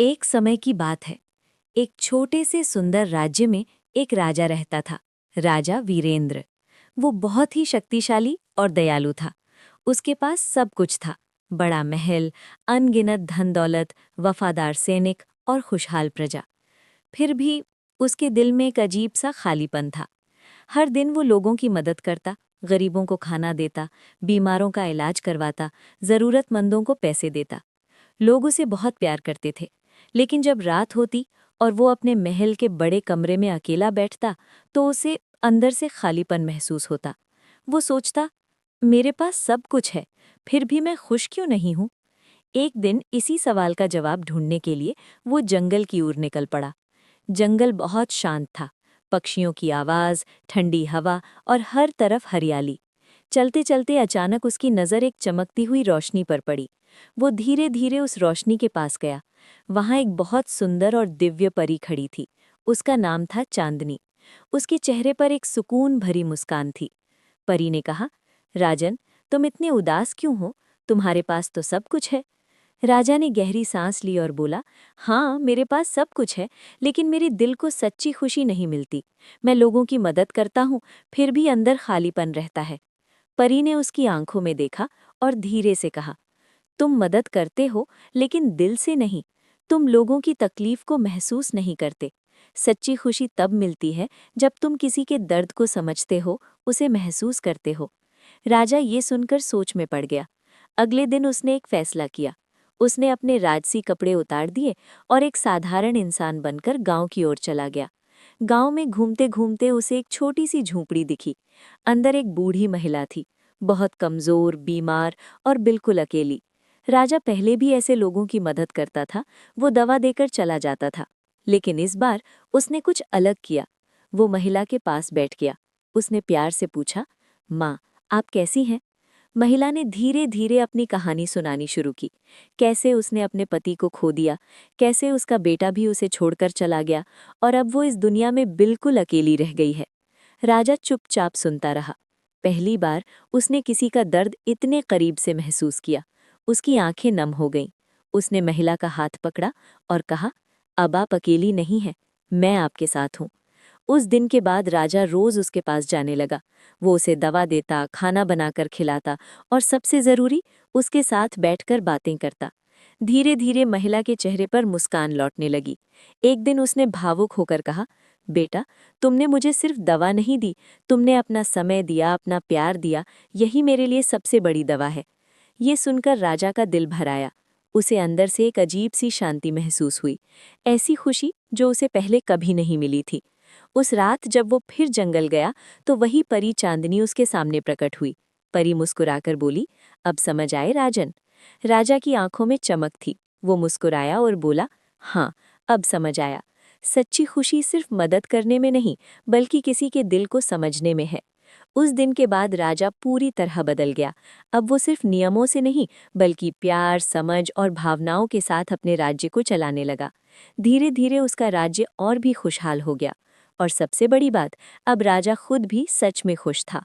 एक समय की बात है। एक छोटे से सुंदर राज्य में एक राजा रहता था। राजा वीरेंद्र। वो बहुत ही शक्तिशाली और दयालु था। उसके पास सब कुछ था। बड़ा महल, अनगिनत धन दौलत, वफादार सैनिक और खुशहाल प्रजा। फिर भी उसके दिल में एक अजीब सा खालीपन था। हर दिन वो लोगों की मदद करता, गरीबों को खाना देता, बीमारों का इलाज करवाता, जरूरतमंदों को पैसे देता। लोग उसे बहुत प्यार करते थे। लेकिन जब रात होती और वो अपने महल के बड़े कमरे में अकेला बैठता तो उसे अंदर से खालीपन महसूस होता। वो सोचता, मेरे पास सब कुछ है, फिर भी मैं खुश क्यों नहीं हूँ। एक दिन इसी सवाल का जवाब ढूंढने के लिए वो जंगल की ओर निकल पड़ा। जंगल बहुत शांत था। पक्षियों की आवाज़, ठंडी हवा और हर तरफ हरियाली। चलते चलते अचानक उसकी नज़र एक चमकती हुई रोशनी पर पड़ी। वो धीरे धीरे उस रोशनी के पास गया। वहाँ एक बहुत सुंदर और दिव्य परी खड़ी थी। उसका नाम था चांदनी। उसके चेहरे पर एक सुकून भरी मुस्कान थी। परी ने कहा, राजन, तुम इतने उदास क्यों हो? तुम्हारे पास तो सब कुछ है। राजा ने गहरी सांस ली और बोला, हाँ, मेरे पास सब कुछ है, लेकिन मेरे दिल को सच्ची खुशी नहीं मिलती। मैं लोगों की मदद करता हूँ, फिर भी अंदर खालीपन रहता है। परी ने उसकी आंखों में देखा और धीरे से कहा, तुम मदद करते हो, लेकिन दिल से नहीं। तुम लोगों की तकलीफ को महसूस नहीं करते। सच्ची खुशी तब मिलती है जब तुम किसी के दर्द को समझते हो, उसे महसूस करते हो। राजा ये सुनकर सोच में पड़ गया। अगले दिन उसने एक फैसला किया। उसने अपने राजसी कपड़े उतार दिए और एक साधारण इंसान बनकर गांव की ओर चला गया। गांव में घूमते घूमते उसे एक छोटी सी झोंपड़ी दिखी। अंदर एक बूढ़ी महिला थी, बहुत कमजोर, बीमार और बिल्कुल अकेली। राजा पहले भी ऐसे लोगों की मदद करता था। वो दवा देकर चला जाता था, लेकिन इस बार उसने कुछ अलग किया। वो महिला के पास बैठ गया। उसने प्यार से पूछा, माँ, आप कैसी हैं? महिला ने धीरे धीरे अपनी कहानी सुनानी शुरू की। कैसे उसने अपने पति को खो दिया, कैसे उसका बेटा भी उसे छोड़कर चला गया और अब वो इस दुनिया में बिल्कुल अकेली रह गई है। राजा चुपचाप सुनता रहा। पहली बार उसने किसी का दर्द इतने करीब से महसूस किया। उसकी आंखें नम हो गईं। उसने महिला का हाथ पकड़ा और कहा, अब आप अकेली नहीं हैं, मैं आपके साथ हूँ। उस दिन के बाद राजा रोज उसके पास जाने लगा। वो उसे दवा देता, खाना बनाकर खिलाता और सबसे जरूरी, उसके साथ बैठकर बातें करता। धीरे धीरे महिला के चेहरे पर मुस्कान लौटने लगी। एक दिन उसने भावुक होकर कहा, बेटा, तुमने मुझे सिर्फ दवा नहीं दी, तुमने अपना समय दिया, अपना प्यार दिया। यही मेरे लिए सबसे बड़ी दवा है। ये सुनकर राजा का दिल भर आया। उसे अंदर से एक अजीब सी शांति महसूस हुई, ऐसी खुशी जो उसे पहले कभी नहीं मिली थी। उस रात जब वो फिर जंगल गया तो वही परी चांदनी उसके सामने प्रकट हुई। परी मुस्कुराकर बोली, अब समझ आए राजन? राजा की आंखों में चमक थी। वो मुस्कुराया और बोला, हाँ, अब समझ आया। सच्ची खुशी सिर्फ मदद करने में नहीं, बल्कि किसी के दिल को समझने में है। उस दिन के बाद राजा पूरी तरह बदल गया। अब वो सिर्फ नियमों से नहीं, बल्कि प्यार, समझ और भावनाओं के साथ अपने राज्य को चलाने लगा। धीरे धीरे उसका राज्य और भी खुशहाल हो गया। और सबसे बड़ी बात, अब राजा खुद भी सच में खुश था।